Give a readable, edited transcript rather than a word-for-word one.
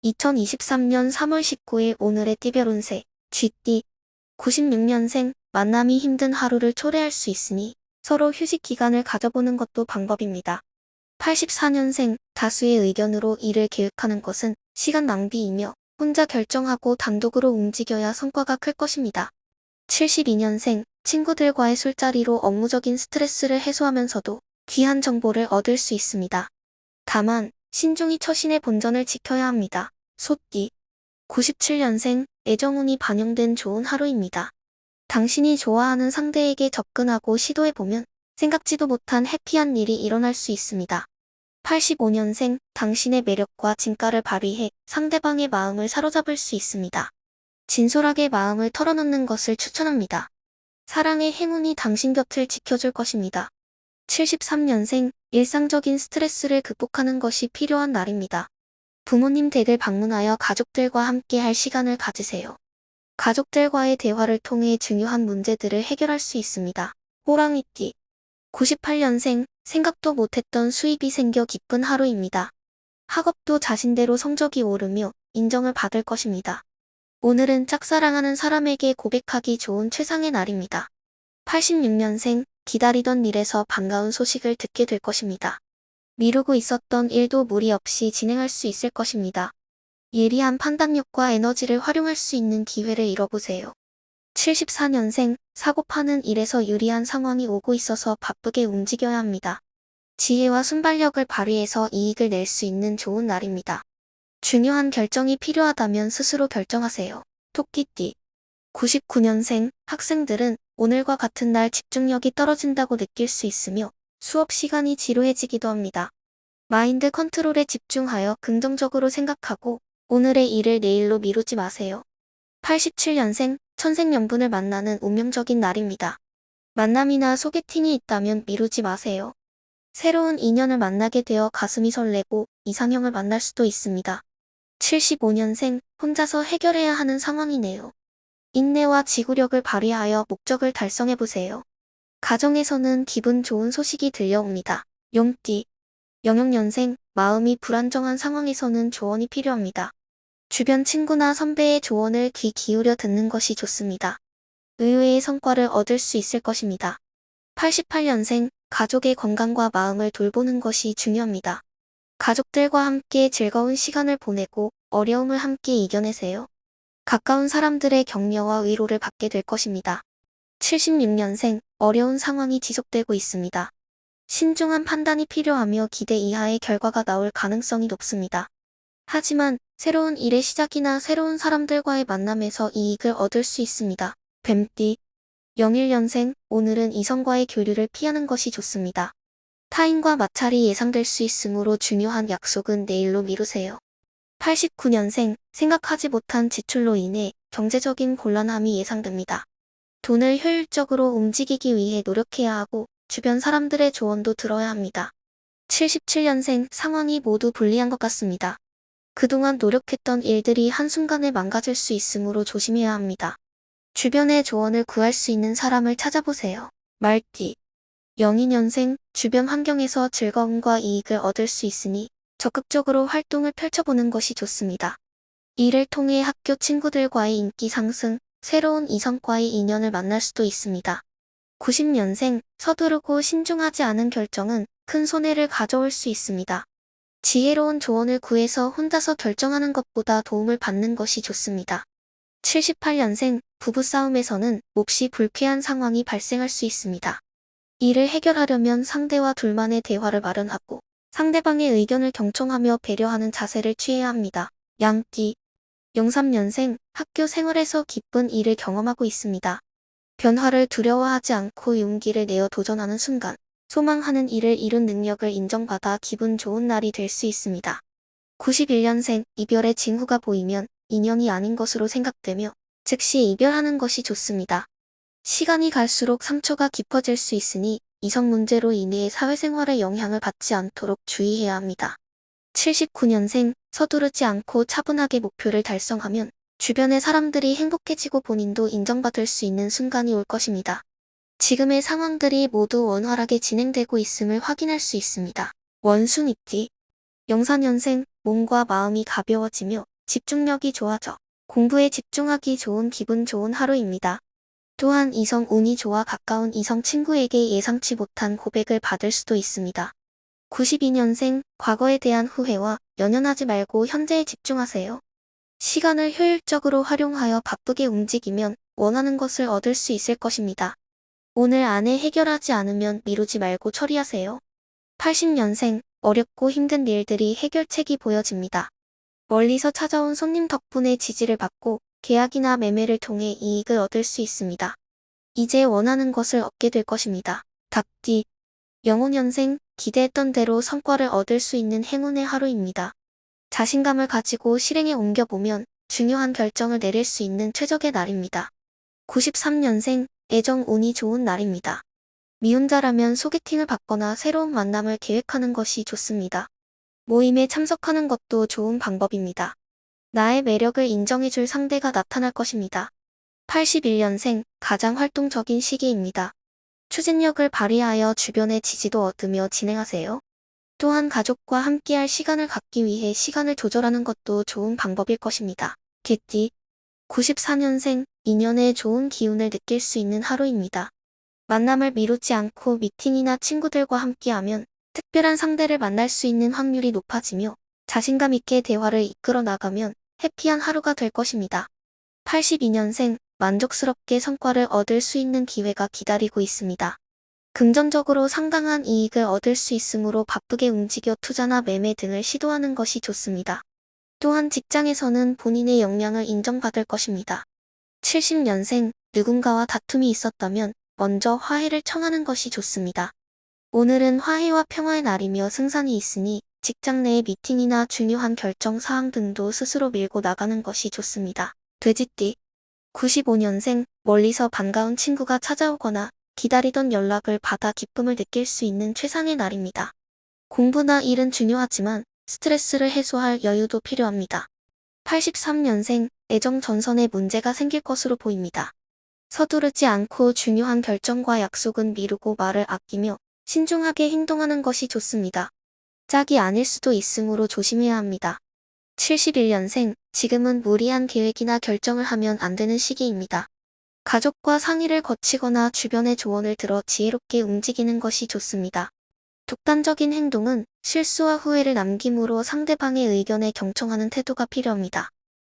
2023년 3월 19일 오늘의 띠별 운세 쥐띠 96년생 만남이 힘든 하루를 초래할 수 있으니 서로 휴식 기간을 가져보는 것도 방법입니다. 84년생 다수의 의견으로 일을 계획하는 것은 시간 낭비이며 혼자 결정하고 단독으로 움직여야 성과가 클 것입니다. 72년생 친구들과의 술자리로 업무적인 스트레스를 해소하면서도 귀한 정보를 얻을 수 있습니다. 다만 신중히 처신의 본전을 지켜야 합니다. 소띠 97년생 애정운이 반영된 좋은 하루입니다. 당신이 좋아하는 상대에게 접근하고 시도해보면 생각지도 못한 해피한 일이 일어날 수 있습니다. 85년생 당신의 매력과 진가를 발휘해 상대방의 마음을 사로잡을 수 있습니다. 진솔하게 마음을 털어놓는 것을 추천합니다. 사랑의 행운이 당신 곁을 지켜줄 것입니다. 73년생 일상적인 스트레스를 극복하는 것이 필요한 날입니다. 부모님 댁을 방문하여 가족들과 함께 할 시간을 가지세요. 가족들과의 대화를 통해 중요한 문제들을 해결할 수 있습니다. 호랑이띠 98년생 생각도 못했던 수입이 생겨 기쁜 하루입니다. 학업도 자신대로 성적이 오르며 인정을 받을 것입니다. 오늘은 짝사랑하는 사람에게 고백하기 좋은 최상의 날입니다. 86년생 기다리던 일에서 반가운 소식을 듣게 될 것입니다. 미루고 있었던 일도 무리 없이 진행할 수 있을 것입니다. 예리한 판단력과 에너지를 활용할 수 있는 기회를 잃어보세요. 74년생 사고 파는 일에서 유리한 상황이 오고 있어서 바쁘게 움직여야 합니다. 지혜와 순발력을 발휘해서 이익을 낼 수 있는 좋은 날입니다. 중요한 결정이 필요하다면 스스로 결정하세요. 토끼띠 99년생 학생들은 오늘과 같은 날 집중력이 떨어진다고 느낄 수 있으며 수업 시간이 지루해지기도 합니다. 마인드 컨트롤에 집중하여 긍정적으로 생각하고 오늘의 일을 내일로 미루지 마세요. 87년생 천생연분을 만나는 운명적인 날입니다. 만남이나 소개팅이 있다면 미루지 마세요. 새로운 인연을 만나게 되어 가슴이 설레고 이상형을 만날 수도 있습니다. 75년생 혼자서 해결해야 하는 상황이네요. 인내와 지구력을 발휘하여 목적을 달성해보세요. 가정에서는 기분 좋은 소식이 들려옵니다. 용띠 00년생 마음이 불안정한 상황에서는 조언이 필요합니다. 주변 친구나 선배의 조언을 귀 기울여 듣는 것이 좋습니다. 의외의 성과를 얻을 수 있을 것입니다. 88년생 가족의 건강과 마음을 돌보는 것이 중요합니다. 가족들과 함께 즐거운 시간을 보내고 어려움을 함께 이겨내세요. 가까운 사람들의 격려와 위로를 받게 될 것입니다. 76년생 어려운 상황이 지속되고 있습니다. 신중한 판단이 필요하며 기대 이하의 결과가 나올 가능성이 높습니다. 하지만 새로운 일의 시작이나 새로운 사람들과의 만남에서 이익을 얻을 수 있습니다. 뱀띠 01년생 오늘은 이성과의 교류를 피하는 것이 좋습니다. 타인과 마찰이 예상될 수 있으므로 중요한 약속은 내일로 미루세요. 89년생 생각하지 못한 지출로 인해 경제적인 곤란함이 예상됩니다. 돈을 효율적으로 움직이기 위해 노력해야 하고 주변 사람들의 조언도 들어야 합니다. 77년생 상황이 모두 불리한 것 같습니다. 그동안 노력했던 일들이 한순간에 망가질 수 있으므로 조심해야 합니다. 주변의 조언을 구할 수 있는 사람을 찾아보세요. 말띠 02년생 주변 환경에서 즐거움과 이익을 얻을 수 있으니 적극적으로 활동을 펼쳐보는 것이 좋습니다. 이를 통해 학교 친구들과의 인기 상승, 새로운 이성과의 인연을 만날 수도 있습니다. 90년생 서두르고 신중하지 않은 결정은 큰 손해를 가져올 수 있습니다. 지혜로운 조언을 구해서 혼자서 결정하는 것보다 도움을 받는 것이 좋습니다. 78년생 부부싸움에서는 몹시 불쾌한 상황이 발생할 수 있습니다. 이를 해결하려면 상대와 둘만의 대화를 마련하고 상대방의 의견을 경청하며 배려하는 자세를 취해야 합니다. 양띠 03년생 학교 생활에서 기쁜 일을 경험하고 있습니다. 변화를 두려워하지 않고 용기를 내어 도전하는 순간 소망하는 일을 이룬 능력을 인정받아 기분 좋은 날이 될 수 있습니다. 91년생 이별의 징후가 보이면 인연이 아닌 것으로 생각되며 즉시 이별하는 것이 좋습니다. 시간이 갈수록 상처가 깊어질 수 있으니 이성 문제로 인해 사회생활에 영향을 받지 않도록 주의해야 합니다. 79년생 서두르지 않고 차분하게 목표를 달성하면 주변의 사람들이 행복해지고 본인도 인정받을 수 있는 순간이 올 것입니다. 지금의 상황들이 모두 원활하게 진행되고 있음을 확인할 수 있습니다. 원숭이띠 04년생 몸과 마음이 가벼워지며 집중력이 좋아져 공부에 집중하기 좋은 기분 좋은 하루입니다. 또한 이성 운이 좋아 가까운 이성 친구에게 예상치 못한 고백을 받을 수도 있습니다. 92년생, 과거에 대한 후회와 연연하지 말고 현재에 집중하세요. 시간을 효율적으로 활용하여 바쁘게 움직이면 원하는 것을 얻을 수 있을 것입니다. 오늘 안에 해결하지 않으면 미루지 말고 처리하세요. 80년생, 어렵고 힘든 일들이 해결책이 보여집니다. 멀리서 찾아온 손님 덕분에 지지를 받고 계약이나 매매를 통해 이익을 얻을 수 있습니다. 이제 원하는 것을 얻게 될 것입니다. 답띠, 영혼년생, 기대했던 대로 성과를 얻을 수 있는 행운의 하루입니다. 자신감을 가지고 실행에 옮겨보면 중요한 결정을 내릴 수 있는 최적의 날입니다. 93년생, 애정 운이 좋은 날입니다. 미혼자라면 소개팅을 받거나 새로운 만남을 계획하는 것이 좋습니다. 모임에 참석하는 것도 좋은 방법입니다. 나의 매력을 인정해줄 상대가 나타날 것입니다. 81년생, 가장 활동적인 시기입니다. 추진력을 발휘하여 주변의 지지도 얻으며 진행하세요. 또한 가족과 함께할 시간을 갖기 위해 시간을 조절하는 것도 좋은 방법일 것입니다. 개띠, 94년생, 인연의 좋은 기운을 느낄 수 있는 하루입니다. 만남을 미루지 않고 미팅이나 친구들과 함께하면 특별한 상대를 만날 수 있는 확률이 높아지며 자신감 있게 대화를 이끌어 나가면 해피한 하루가 될 것입니다. 82년생, 만족스럽게 성과를 얻을 수 있는 기회가 기다리고 있습니다. 금전적으로 상당한 이익을 얻을 수 있으므로 바쁘게 움직여 투자나 매매 등을 시도하는 것이 좋습니다. 또한 직장에서는 본인의 역량을 인정받을 것입니다. 70년생, 누군가와 다툼이 있었다면 먼저 화해를 청하는 것이 좋습니다. 오늘은 화해와 평화의 날이며 승산이 있으니 직장 내의 미팅이나 중요한 결정 사항 등도 스스로 밀고 나가는 것이 좋습니다. 돼지띠, 95년생, 멀리서 반가운 친구가 찾아오거나 기다리던 연락을 받아 기쁨을 느낄 수 있는 최상의 날입니다. 공부나 일은 중요하지만 스트레스를 해소할 여유도 필요합니다. 83년생, 애정 전선에 문제가 생길 것으로 보입니다. 서두르지 않고 중요한 결정과 약속은 미루고 말을 아끼며 신중하게 행동하는 것이 좋습니다. 짝이 아닐 수도 있으므로 조심해야 합니다. 71년생, 지금은 무리한 계획이나 결정을 하면 안 되는 시기입니다. 가족과 상의를 거치거나 주변의 조언을 들어 지혜롭게 움직이는 것이 좋습니다. 독단적인 행동은 실수와 후회를 남김으로 상대방의 의견에 경청하는 태도가 필요합니다.